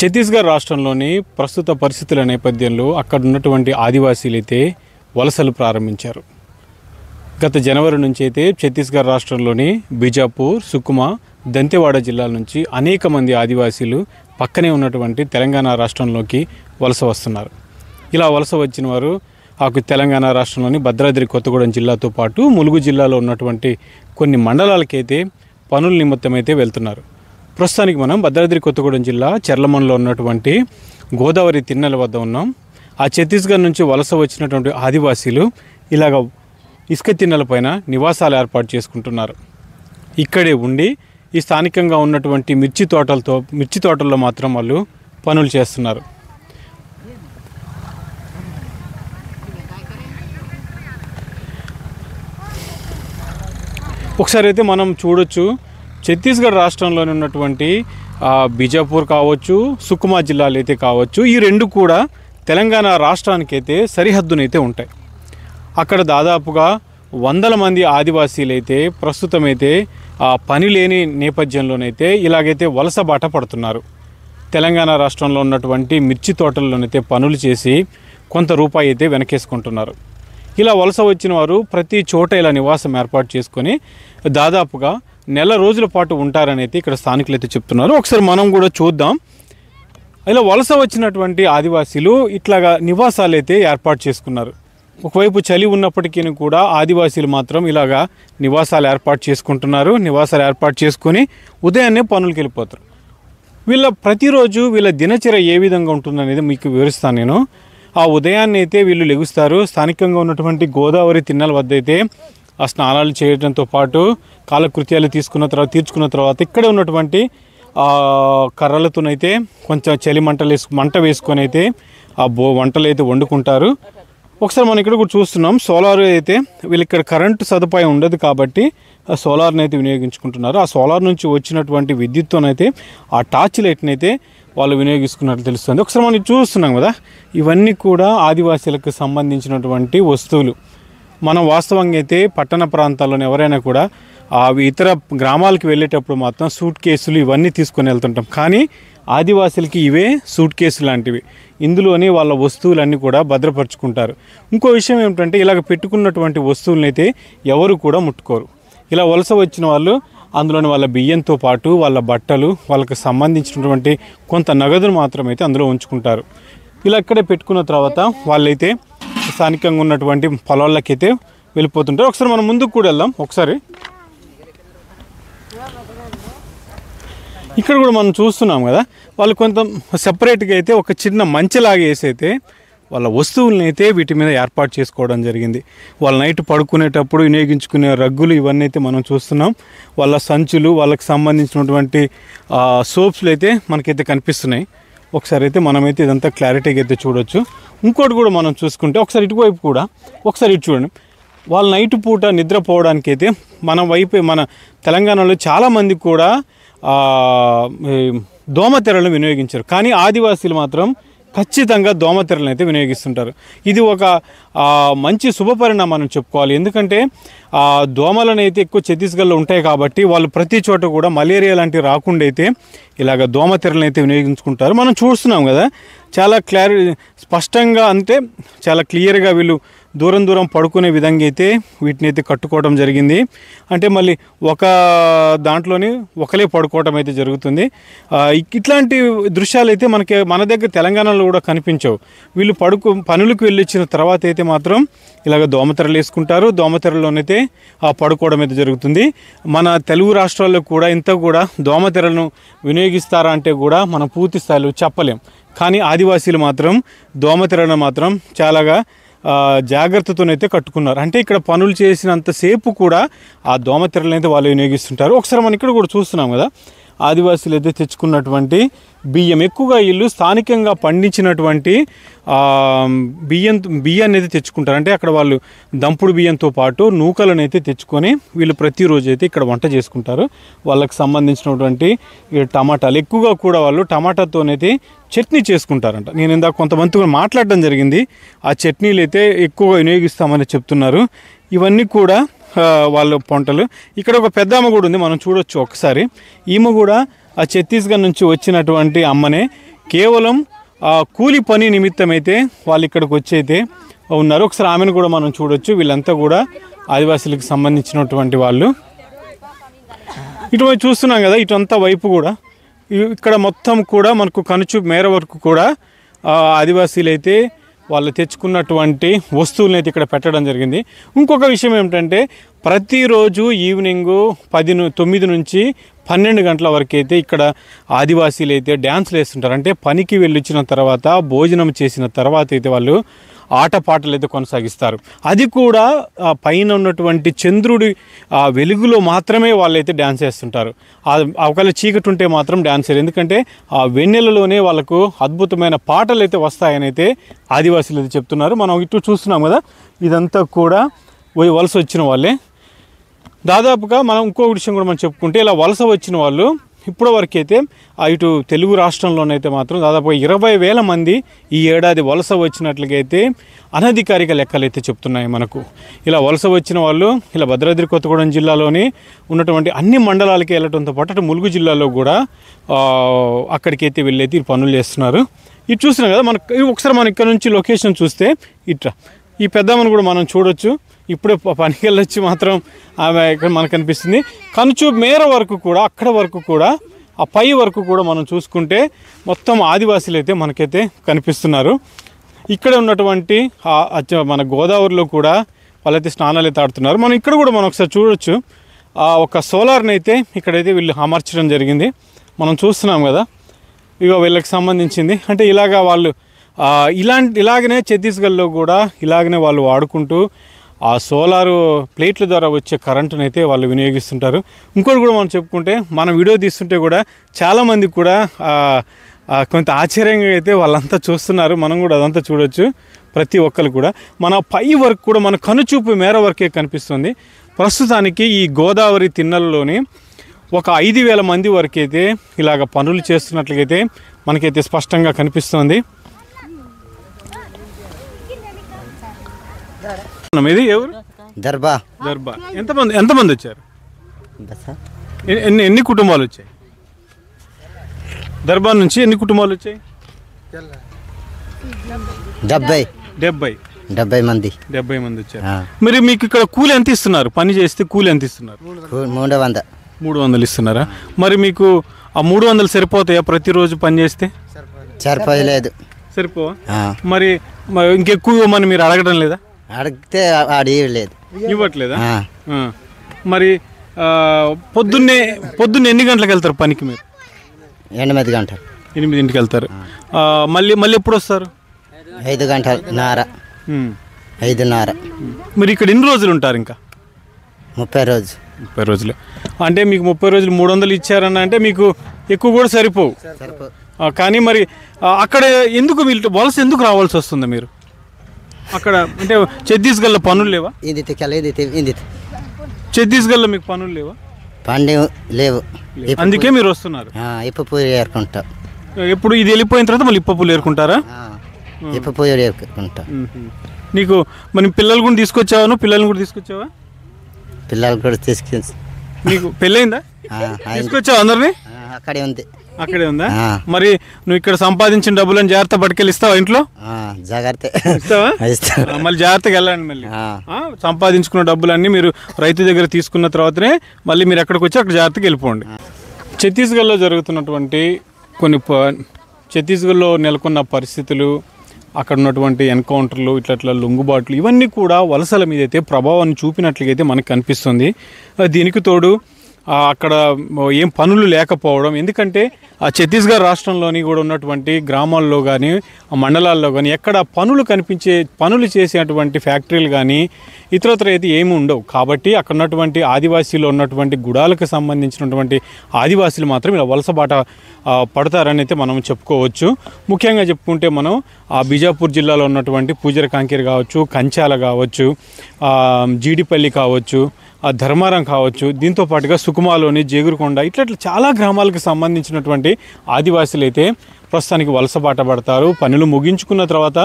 ఛత్తీస్గఢ్ రాష్ట్రంలోని ప్రస్తుత పరిస్థితుల నేపథ్యంలో అక్కడ ఉన్నటువంటి ఆదివాసీలు అయితే వలసలు ప్రారంభించారు. గత జనవరి నుంచి అయితే ఛత్తీస్గఢ్ రాష్ట్రంలోని బిజాపూర్, సుకుమా, దంతెవాడ జిల్లాల నుంచి అనేక మంది ఆదివాసీలు పక్కనే ఉన్నటువంటి తెలంగాణ రాష్ట్రంలోకి వలస వస్తున్నారు. ఇలా వలస వచ్చిన వారు తెలంగాణ రాష్ట్రంలోని భద్రాద్రి కొత్తగూడెం జిల్లాతో పాటు ములుగు జిల్లాలో ఉన్నటువంటి కొన్ని మండలాలకైతే పనుల నిమిత్తం అయితే వెళ్తున్నారు. ప్రస్తుతానికి మనం భద్రాద్రి కొత్తగూడెం జిల్లా చెర్లమన్లో ఉన్నటువంటి గోదావరి తిన్నెల వద్ద ఉన్నాం. ఆ ఛత్తీస్గఢ్ నుంచి వలస వచ్చినటువంటి ఆదివాసీలు ఇలాగ ఇసుక తిన్నెలపైన నివాసాలు ఏర్పాటు చేసుకుంటున్నారు. ఇక్కడే ఉండి ఈ స్థానికంగా ఉన్నటువంటి మిర్చి తోటల్లో మాత్రం వాళ్ళు పనులు చేస్తున్నారు. ఒకసారి అయితే మనం చూడొచ్చు, ఛత్తీస్గఢ్ రాష్ట్రంలోని ఉన్నటువంటి బిజాపూర్ కావచ్చు, సుకుమా జిల్లాలు అయితే కావచ్చు, ఈ రెండు కూడా తెలంగాణ రాష్ట్రానికైతే సరిహద్దునైతే ఉంటాయి. అక్కడ దాదాపుగా 100 మంది ఆదివాసీలు అయితే ప్రస్తుతమైతే పని లేని నేపథ్యంలోనైతే ఇలాగైతే వలస బాట పడుతున్నారు. తెలంగాణ రాష్ట్రంలో ఉన్నటువంటి మిర్చి తోటల్లోనైతే పనులు చేసి కొంత రూపాయి అయితే వెనకేసుకుంటున్నారు. ఇలా వలస వచ్చిన వారు ప్రతి చోట ఇలా నివాసం ఏర్పాటు చేసుకొని దాదాపుగా నెల రోజుల పాటు ఉంటారని అయితే ఇక్కడ స్థానికులు అయితే చెప్తున్నారు. ఒకసారి మనం కూడా చూద్దాం. ఇలా వలస వచ్చినటువంటి ఆదివాసీలు ఇట్లాగా నివాసాలు అయితే ఏర్పాటు చేసుకున్నారు. ఒకవైపు చలి ఉన్నప్పటికీ కూడా ఆదివాసీలు మాత్రం ఇలాగా నివాసాలు ఏర్పాటు చేసుకుంటున్నారు. నివాసాలు ఏర్పాటు చేసుకొని ఉదయాన్నే పనులకు వెళ్ళిపోతారు. ప్రతిరోజు వీళ్ళ దినచర్య ఏ విధంగా ఉంటుందనేది మీకు వివరిస్తాను నేను. ఆ ఉదయాన్నే అయితే వీళ్ళు లెగుస్తారు. స్థానికంగా ఉన్నటువంటి గోదావరి తిన్నెల వద్ద అయితే ఆ స్నానాలు చేయడంతో పాటు కాలకృత్యాలు తీర్చుకున్న తర్వాత ఇక్కడే ఉన్నటువంటి కర్రలతోనైతే కొంచెం చలి మంట వేసుకొని అయితే ఆ వంటలు అయితే వండుకుంటారు. ఒకసారి మనం ఇక్కడ కూడా చూస్తున్నాం, సోలార్ అయితే వీళ్ళు ఇక్కడ కరెంటు సదుపాయం ఉండదు కాబట్టి ఆ సోలార్ని అయితే వినియోగించుకుంటున్నారు. ఆ సోలార్ నుంచి వచ్చినటువంటి విద్యుత్తోనైతే ఆ టార్చ్ లైట్ని అయితే వాళ్ళు వినియోగించుకున్నట్లు తెలుస్తుంది. ఒకసారి మనం చూస్తున్నాం కదా, ఇవన్నీ కూడా ఆదివాసీలకు సంబంధించినటువంటి వస్తువులు. మనం వాస్తవంగా అయితే పట్టణ ప్రాంతాల్లోనే ఎవరైనా కూడా ఇతర గ్రామాలకు వెళ్ళేటప్పుడు మాత్రం సూట్ కేసులు ఇవన్నీ తీసుకొని వెళ్తుంటాం. కానీ ఆదివాసీలకి ఇవే సూట్ కేసు లాంటివి. ఇందులోనే వాళ్ళ వస్తువులన్నీ కూడా భద్రపరుచుకుంటారు. ఇంకో విషయం ఏమిటంటే ఇలాగ పెట్టుకున్నటువంటి వస్తువులను అయితే ఎవరు కూడా ముట్టుకోరు. ఇలా వలస వచ్చిన వాళ్ళు అందులోని వాళ్ళ బియ్యంతో పాటు వాళ్ళ బట్టలు, వాళ్ళకి సంబంధించినటువంటి కొంత నగదును మాత్రమైతే అందులో ఉంచుకుంటారు. ఇలా ఇక్కడే పెట్టుకున్న తర్వాత వాళ్ళైతే స్థానికంగా ఉన్నటువంటి పొలాలకైతే వెళ్ళిపోతుంటారు. ఒకసారి మనం ముందుకు కూడా వెళ్దాం. ఒకసారి ఇక్కడ కూడా మనం చూస్తున్నాం కదా, వాళ్ళు కొంత సెపరేట్గా అయితే ఒక చిన్న మంచెలాగా వేసి అయితే వాళ్ళ వస్తువులను అయితే వీటి మీద ఏర్పాటు చేసుకోవడం జరిగింది. వాళ్ళ నైట్ పడుకునేటప్పుడు వినియోగించుకునే రగ్గులు ఇవన్నీ అయితే మనం చూస్తున్నాం. వాళ్ళ సంచులు, వాళ్ళకి సంబంధించినటువంటి సోప్స్లు అయితే మనకైతే కనిపిస్తున్నాయి. ఒకసారి అయితే మనమైతే ఇదంతా క్లారిటీగా అయితే చూడొచ్చు. ఇంకోటి కూడా మనం చూసుకుంటే ఒకసారి ఇటువైపు కూడా ఒకసారి ఇటు చూడండి. వాళ్ళ నైట్ పూట నిద్రపోవడానికి అయితే మన తెలంగాణలో చాలామంది కూడా దోమతెరలను వినియోగించారు. కానీ ఆదివాసీలు మాత్రం ఖచ్చితంగా దోమతెరలను అయితే వినియోగిస్తుంటారు. ఇది ఒక మంచి శుభపరిణామం అని చెప్పుకోవాలి. ఎందుకంటే దోమలను అయితే ఎక్కువ ఛత్తీస్గఢ్లో ఉంటాయి కాబట్టి వాళ్ళు ప్రతి చోట కూడా మలేరియా లాంటివి రాకుండా అయితే ఇలాగ దోమతెరలను అయితే వినియోగించుకుంటారు. మనం చూస్తున్నాం కదా, చాలా స్పష్టంగా అంటే చాలా క్లియర్గా వీళ్ళు దూరం పడుకునే విధంగా అయితే వీటిని అయితే కట్టుకోవడం జరిగింది. అంటే మళ్ళీ ఒక దాంట్లోనే ఒకలే పడుకోవడం అయితే జరుగుతుంది. ఇట్లాంటి దృశ్యాలు అయితే మన దగ్గర తెలంగాణలో కూడా కనిపించవు. వీళ్ళు పనులకు వెళ్ళొచ్చిన తర్వాత అయితే మాత్రం ఇలాగ దోమతెరలు వేసుకుంటారు. దోమతెరలోనైతే పడుకోవడం అయితే జరుగుతుంది. మన తెలుగు రాష్ట్రాల్లో కూడా ఇంత కూడా దోమతెరలను వినియోగిస్తారా అంటే కూడా మనం పూర్తి స్థాయిలో చెప్పలేం. కానీ ఆదివాసీలు మాత్రం దోమతెరలను మాత్రం చాలాగా జాగ్రత్తతోనైతే కట్టుకున్నారు. అంటే ఇక్కడ పనులు చేసినంతసేపు కూడా ఆ దోమతెరలను అయితే వాళ్ళు వినియోగిస్తుంటారు. ఒకసారి మనం ఇక్కడ కూడా చూస్తున్నాం కదా, ఆదివాసీలు అయితే తెచ్చుకున్నటువంటి బియ్యం, ఎక్కువగా వీళ్ళు స్థానికంగా పండించినటువంటి బియ్యాన్ని అయితే తెచ్చుకుంటారు. అంటే అక్కడ వాళ్ళు దంపుడు బియ్యంతో పాటు నూకలను అయితే తెచ్చుకొని వీళ్ళు ప్రతిరోజు అయితే ఇక్కడ వంట చేసుకుంటారు. వాళ్ళకి సంబంధించినటువంటి టమాటాలు ఎక్కువగా కూడా వాళ్ళు టమాటాతోనైతే చట్నీ చేసుకుంటారంట. నేను ఇందాక కొంతమందితో మాట్లాడడం జరిగింది. ఆ చట్నీలు అయితే ఎక్కువగా వినియోగిస్తామని చెప్తున్నారు. ఇవన్నీ కూడా వాళ్ళ పంటలు. ఇక్కడ ఒక పెద్ద ఆమె కూడా ఉంది, మనం చూడొచ్చు ఒకసారి. ఈమె కూడా ఆ ఛత్తీస్గఢ్ నుంచి వచ్చినటువంటి అమ్మనే. కేవలం కూలి పని నిమిత్తమైతే వాళ్ళు ఇక్కడికి వచ్చి అయితే ఉన్నారు. ఒకసారి ఆమెను కూడా మనం చూడొచ్చు. వీళ్ళంతా కూడా ఆదివాసీలకు సంబంధించినటువంటి వాళ్ళు. ఇటువైపు చూస్తున్నాం కదా, ఇటంతా వైపు కూడా ఇక్కడ మొత్తం కూడా మనకు కనుచూపు మేర వరకు కూడా ఆదివాసీలు అయితే వాళ్ళు తెచ్చుకున్నటువంటి వస్తువులను అయితే ఇక్కడ పెట్టడం జరిగింది. ఇంకొక విషయం ఏమిటంటే ప్రతిరోజు ఈవినింగు 9 నుంచి 12 గంటల వరకు అయితే ఇక్కడ ఆదివాసీలు అయితే డ్యాన్స్లు వేస్తుంటారు. అంటే పనికి వెళ్ళొచ్చిన తర్వాత భోజనం చేసిన తర్వాత అయితే వాళ్ళు ఆటపాటలు అయితే కొనసాగిస్తారు. అది కూడా పైన ఉన్నటువంటి చంద్రుడి వెలుగులో మాత్రమే వాళ్ళైతే డ్యాన్స్ వేస్తుంటారు. ఒకవేళ చీకటి ఉంటే మాత్రం డ్యాన్స్ వేయరు. ఎందుకంటే ఆ వెన్నెలలోనే వాళ్ళకు అద్భుతమైన పాటలు అయితే వస్తాయని అయితే ఆదివాసీలు అయితే చెప్తున్నారు. మనం ఇటు చూస్తున్నాం కదా, ఇదంతా కూడా వలస వచ్చిన వాళ్ళే. దాదాపుగా మనం ఇంకో విషయం కూడా మనం చెప్పుకుంటే ఇలా వలస వచ్చిన వాళ్ళు ఇప్పటి వరకు అయితే ఇటు తెలుగు రాష్ట్రంలోనైతే మాత్రం దాదాపుగా 20,000 మంది ఈ ఏడాది వలస వచ్చినట్లుగైతే అనధికారిక లెక్కలు అయితే చెప్తున్నాయి మనకు. ఇలా వలస వచ్చిన వాళ్ళు ఇలా భద్రాద్రి కొత్తగూడెం జిల్లాలోని ఉన్నటువంటి అన్ని మండలాలకి వెళ్ళడంతో పాటు అటు ములుగు జిల్లాలో కూడా అక్కడికైతే వెళ్ళైతే ఈ పనులు చేస్తున్నారు. ఇది చూస్తున్నాం కదా, మనకు ఒకసారి మనం ఇక్కడ నుంచి లొకేషన్ చూస్తే ఇట్లా ఈ పెద్దమ్మను కూడా మనం చూడొచ్చు. ఇప్పుడే పనికి వెళ్ళొచ్చి మాత్రం ఆమె ఇక్కడ మనకు కనిపిస్తుంది. కనుచూపు మేర వరకు కూడా అక్కడ వరకు కూడా ఆ పై వరకు కూడా మనం చూసుకుంటే మొత్తం ఆదివాసీలు అయితే మనకైతే కనిపిస్తున్నారు. ఇక్కడ ఉన్నటువంటి మన గోదావరిలో కూడా వాళ్ళైతే స్నానాలు అయితే ఆడుతున్నారు. మనం ఇక్కడ కూడా మనం ఒకసారి చూడొచ్చు. ఒక సోలార్ని అయితే ఇక్కడైతే వీళ్ళు అమర్చడం జరిగింది. మనం చూస్తున్నాం కదా, ఇక వీళ్ళకి సంబంధించింది. అంటే ఇలాగా వాళ్ళు ఇలాగనే ఛత్తీస్గఢ్లో కూడా ఇలాగనే వాళ్ళు వాడుకుంటూ ఆ సోలారు ప్లేట్ల ద్వారా వచ్చే కరెంటును అయితే వాళ్ళు వినియోగిస్తుంటారు. ఇంకోటి కూడా మనం చెప్పుకుంటే మనం వీడియో తీస్తుంటే కూడా చాలామంది కూడా కొంత ఆశ్చర్యంగా అయితే వాళ్ళంతా చూస్తున్నారు. మనం కూడా అదంతా చూడొచ్చు. ప్రతి ఒక్కరు కూడా మన పై వరకు కూడా మన కనుచూపు మేర వరకే కనిపిస్తుంది. ప్రస్తుతానికి ఈ గోదావరి తిన్నెలలోని ఒక 5,000 మంది వరకు అయితే ఇలాగ పనులు చేస్తున్నట్లయితే మనకైతే స్పష్టంగా కనిపిస్తుంది. ఇది ఎవరు? దర్బా. ఎంతమంది వచ్చారు? ఎన్ని కుటుంబాలు వచ్చాయి? దర్బా నుంచి ఎన్ని కుటుంబాలు వచ్చాయి? 70 మంది. 70 మంది వచ్చారు. మరి మీకు ఇక్కడ కూలి ఎంత ఇస్తున్నారు? పని చేస్తే కూలి ఎంత ఇస్తున్నారు? 300 ఇస్తున్నారా? మరి మీకు ఆ 300 సరిపోతాయా ప్రతిరోజు పని చేస్తే? సరిపోలేదు. సరిపోవా? మరి ఇంకెక్కువ ఇవ్వమని మీరు అడగడం లేదా? అడిగితే లేదు, ఇవ్వట్లేదా? మరి పొద్దున్నే ఎన్ని గంటలకు వెళ్తారు పనికి మీరు? 8 గంటలు. 8ంటికి వెళ్తారు. మళ్ళీ ఎప్పుడు వస్తారు? 5:30. 5:30. మీరు ఇక్కడ ఎన్ని రోజులు ఉంటారు? ఇంకా 30 రోజులు. అంటే మీకు 30 రోజులు 300 ఇచ్చారన్న అంటే మీకు ఎక్కువ కూడా సరిపోవు. కానీ మరి అక్కడ ఎందుకు వీళ్ళు వలస ఎందుకు రావాల్సి వస్తుంది? మీరు అక్కడ అంటే ఛత్తీస్గఢ్లో పనులు లేవా? ఛత్తీస్గఢ్లో మీకు పనులు లేవా? లేవు, అందుకే మీరు వస్తున్నారు. ఇప్పపూరి ఏరుకుంటా. ఎప్పుడు ఇది వెళ్ళిపోయిన తర్వాత మళ్ళీ ఇప్పపూలు ఏరుకుంటారా? ఇప్పపూరి ఏరుకుంటా. నీకు మరి పిల్లలు కూడా తీసుకొచ్చావా? పిల్లల్ని కూడా తీసుకొచ్చావా? పిల్లలు కూడా నీకు పెళ్ళయిందా? తీసుకొచ్చావా అందరినీ? అక్కడే ఉందా? మరి నువ్వు ఇక్కడ సంపాదించిన డబ్బులను జాగ్రత్త పట్టుకెళ్ళిస్తావా? ఇంట్లో జాగ్రత్త ఇస్తావా? మళ్ళీ జాగ్రత్తగా వెళ్ళండి. మళ్ళీ సంపాదించుకున్న డబ్బులన్నీ మీరు రైతు దగ్గర తీసుకున్న తర్వాతనే మళ్ళీ మీరు ఎక్కడికి వచ్చి అక్కడ జాగ్రత్తగా వెళ్ళిపోండి. ఛత్తీస్గఢ్లో జరుగుతున్నటువంటి ఛత్తీస్గఢ్లో నెలకొన్న పరిస్థితులు, అక్కడ ఉన్నటువంటి ఎన్కౌంటర్లు, ఇట్లా లొంగుబాట్లు, ఇవన్నీ కూడా వలసల మీద అయితే ప్రభావాన్ని చూపినట్లుగైతే మనకు కనిపిస్తుంది. దీనికి తోడు అక్కడ ఏం పనులు లేకపోవడం. ఎందుకంటే ఆ ఛత్తీస్గఢ్ రాష్ట్రంలోని కూడా ఉన్నటువంటి గ్రామాల్లో కానీ మండలాల్లో కానీ ఎక్కడ పనులు చేసేటువంటి ఫ్యాక్టరీలు కానీ ఇతరత్ర అయితే ఏమి ఉండవు. కాబట్టి అక్కడ ఉన్నటువంటి ఆదివాసీలో ఉన్నటువంటి గుడాలకు సంబంధించినటువంటి ఆదివాసీలు మాత్రం ఇలా వలసబాట పడతారని అయితే మనం చెప్పుకోవచ్చు. ముఖ్యంగా చెప్పుకుంటే మనం ఆ బీజాపూర్ జిల్లాలో ఉన్నటువంటి పూజర కాంకేర్ కావచ్చు, కంచాల కావచ్చు, జీడిపల్లి కావచ్చు, ఆ ధర్మారం కావచ్చు, దీంతో పాటుగా సుకుమాలోని జేగురుకొండ ఇట్లా చాలా గ్రామాలకు సంబంధించినటువంటి ఆదివాసీలు అయితే ప్రస్తుతానికి వలసబాట పడతారు. పనులు ముగించుకున్న తర్వాత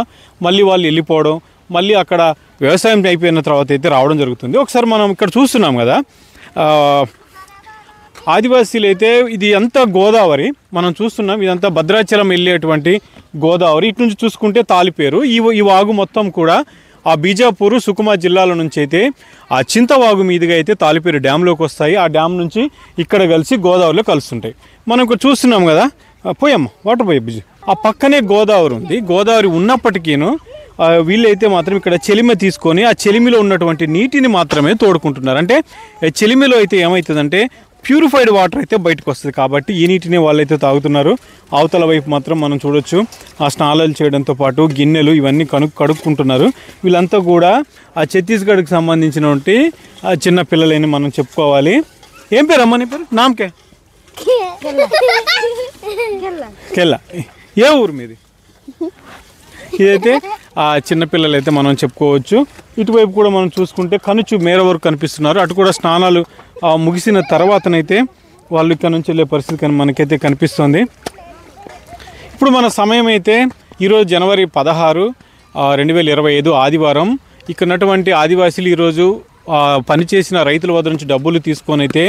మళ్ళీ వాళ్ళు వెళ్ళిపోవడం, మళ్ళీ అక్కడ వ్యవసాయం అయిపోయిన తర్వాత అయితే రావడం జరుగుతుంది. ఒకసారి మనం ఇక్కడ చూస్తున్నాం కదా, ఆదివాసీలు అయితే ఇది అంతా గోదావరి మనం చూస్తున్నాం, ఇదంతా భద్రాచలం వెళ్ళేటువంటి గోదావరి. ఇటు నుంచి చూసుకుంటే తాలిపేరు. ఈ వాగు మొత్తం కూడా ఆ బీజాపూర్ సుకుమా జిల్లాల నుంచి అయితే ఆ చింతవాగు మీదుగా అయితే తాలిపేరు డ్యాంలోకి వస్తాయి. ఆ డ్యామ్ నుంచి ఇక్కడ కలిసి గోదావరిలో కలుస్తుంటాయి. మనం ఇక్కడ చూస్తున్నాం కదా, పోయమ్మ వాటర్ పోయి బిజీ. ఆ పక్కనే గోదావరి ఉంది. గోదావరి ఉన్నప్పటికీను వీళ్ళైతే మాత్రం ఇక్కడ చెలిమ తీసుకొని ఆ చెలిమిలో ఉన్నటువంటి నీటిని మాత్రమే తోడుకుంటున్నారు. అంటే చెలిమిలో అయితే ఏమవుతుందంటే ప్యూరిఫైడ్ వాటర్ అయితే బయటకు వస్తుంది. కాబట్టి ఈ నీటిని వాళ్ళైతే తాగుతున్నారు. అవతల వైపు మాత్రం మనం చూడొచ్చు ఆ స్నానాలు చేయడంతో పాటు గిన్నెలు ఇవన్నీ కడుక్కుంటున్నారు. వీళ్ళంతా కూడా ఆ ఛత్తీస్గఢ్కి సంబంధించినటువంటి చిన్న పిల్లలని మనం చెప్పుకోవాలి. ఏం పేరు అమ్మ నీ పేరు? నామకే కెల్లా. ఏ ఊరు మీది? ఇదైతే ఆ చిన్నపిల్లలు అయితే మనం చెప్పుకోవచ్చు. ఇటువైపు కూడా మనం చూసుకుంటే కనుచు మేర వరకు కనిపిస్తున్నారు. అటు కూడా స్నానాలు ముగిసిన తర్వాతనైతే వాళ్ళు ఇక్కడ నుంచి వెళ్ళే పరిస్థితి మనకైతే కనిపిస్తుంది. ఇప్పుడు మన సమయం అయితే ఈరోజు జనవరి 16, 2025 ఆదివారం. ఇక్కడ ఉన్నటువంటి ఆదివాసీలు ఈరోజు పనిచేసిన రైతుల వద్ద నుంచి డబ్బులు తీసుకొని అయితే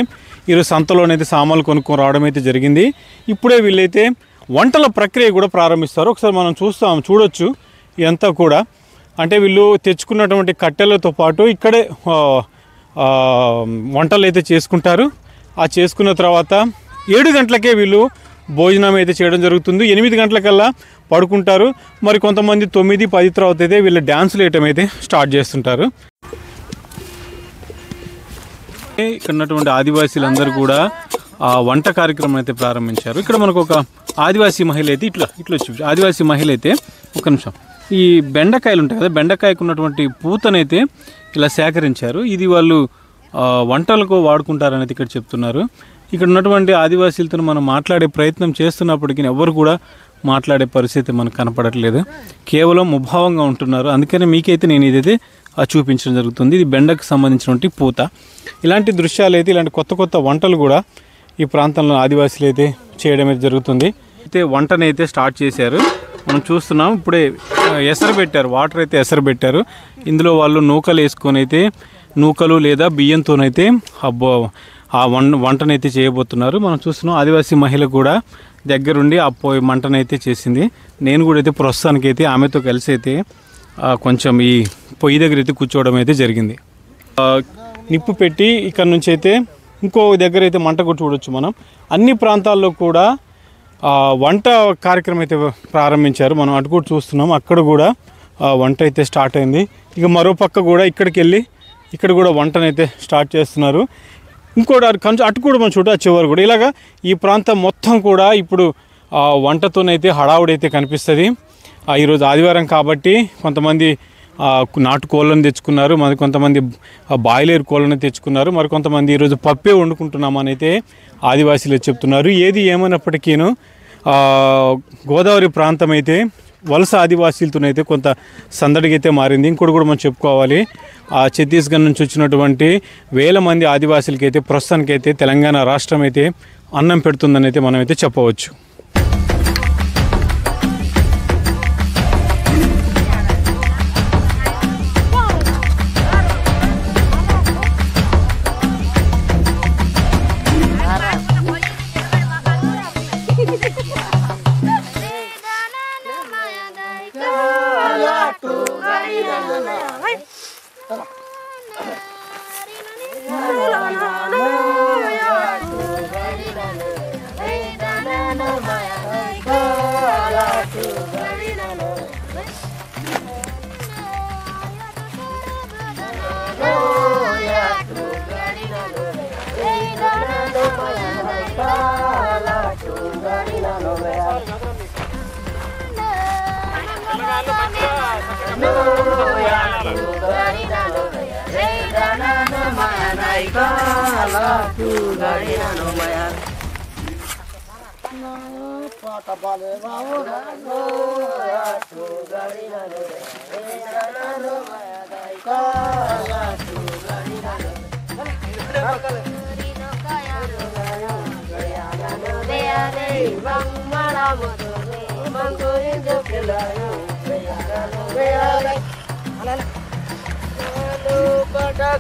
ఈరోజు సంతలోనైతే సామాన్లు కొనుక్కొని రావడం అయితే జరిగింది. ఇప్పుడే వీళ్ళైతే వంటల ప్రక్రియ కూడా ప్రారంభిస్తారు. ఒకసారి మనం చూడొచ్చు ఇదంతా కూడా. అంటే వీళ్ళు తెచ్చుకున్నటువంటి కట్టెలతో పాటు ఇక్కడే వంటలు అయితే చేసుకుంటారు. ఆ చేసుకున్న తర్వాత 7 గంటలకే వీళ్ళు భోజనం అయితే చేయడం జరుగుతుంది. 8 గంటలకల్లా పడుకుంటారు. మరి కొంతమంది 9, 10 తర్వాత అయితే వీళ్ళు డ్యాన్సులు వేయటం అయితే స్టార్ట్ చేస్తుంటారు. ఇక్కడ ఉన్నటువంటి ఆదివాసీలందరూ కూడా ఆ వంట కార్యక్రమం అయితే ప్రారంభించారు. ఇక్కడ మనకు ఒక ఆదివాసీ మహిళ అయితే ఇట్లా చూపించారు. ఆదివాసీ మహిళ అయితే ఒక నిమిషం, ఈ బెండకాయలు ఉంటాయి కదా, బెండకాయకు ఉన్నటువంటి పూతనైతే ఇలా సేకరించారు. ఇది వాళ్ళు వంటలకు వాడుకుంటారనేది ఇక్కడ చెప్తున్నారు. ఇక్కడ ఉన్నటువంటి ఆదివాసీలతో మనం మాట్లాడే ప్రయత్నం చేస్తున్నప్పటికీ ఎవరు కూడా మాట్లాడే పరిస్థితి మనకు కనపడట్లేదు. కేవలం ముభావంగా ఉంటున్నారు. అందుకని మీకైతే నేను ఇదైతే చూపించడం జరుగుతుంది. ఇది బెండకు సంబంధించినటువంటి పూత. ఇలాంటి దృశ్యాలు అయితే, ఇలాంటి కొత్త కొత్త వంటలు కూడా ఈ ప్రాంతంలో ఆదివాసీలు అయితే చేయడం అయితే జరుగుతుంది. అయితే వంటనైతే స్టార్ట్ చేశారు. మనం చూస్తున్నాం ఇప్పుడే ఎసరు పెట్టారు, వాటర్ అయితే ఎసరు పెట్టారు. ఇందులో వాళ్ళు నూకలు వేసుకొని అయితే, నూకలు లేదా బియ్యంతోనైతే ఆ వంటనైతే చేయబోతున్నారు. మనం చూస్తున్నాం ఆదివాసీ మహిళ కూడా దగ్గరుండి ఆ మంటనైతే చేసింది. నేను కూడా అయితే ప్రస్తుతానికైతే ఆమెతో కలిసి అయితే కొంచెం ఈ పొయ్యి దగ్గర అయితే కూర్చోవడం అయితే జరిగింది. నిప్పు పెట్టి ఇక్కడ నుంచి అయితే ఇంకో దగ్గర అయితే మంట కూడా చూడొచ్చు. మనం అన్ని ప్రాంతాల్లో కూడా వంట కార్యక్రమం అయితే ప్రారంభించారు. మనం అటు కూడా చూస్తున్నాం, అక్కడ కూడా వంట అయితే స్టార్ట్ అయింది. ఇక మరో పక్క కూడా ఇక్కడికి వెళ్ళి ఇక్కడ కూడా వంటనైతే స్టార్ట్ చేస్తున్నారు. ఇంకోటి అటు కూడా మనం చూడ చివరి కూడా ఇలాగా ఈ ప్రాంతం మొత్తం కూడా ఇప్పుడు వంటతోనైతే హడావుడైతే కనిపిస్తుంది. ఈరోజు ఆదివారం కాబట్టి కొంతమంది నాటు కోళ్ళను తెచ్చుకున్నారు, మరి కొంతమంది బాయిలర్ కోళ్ళని తెచ్చుకున్నారు, మరి కొంతమంది ఈరోజు పప్పే వండుకుంటున్నామని అయితే ఆదివాసీలు చెప్తున్నారు. ఏది ఏమైనప్పటికీను గోదావరి ప్రాంతం అయితే వలస ఆదివాసీలతోనైతే కొంత సందడిగా అయితే మారింది. ఇంకోటి కూడా మనం చెప్పుకోవాలి, ఛత్తీస్గఢ్ నుంచి వచ్చినటువంటి వేల మంది ఆదివాసీలకి అయితే ప్రస్తుతానికైతే తెలంగాణ రాష్ట్రం అయితే అన్నం పెడుతుందని అయితే మనం అయితే చెప్పవచ్చు.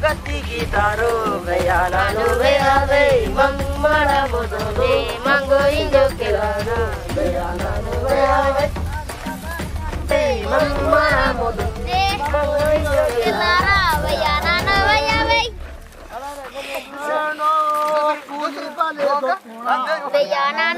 Gati gitaro gaya nanu veya ve mamara Beyana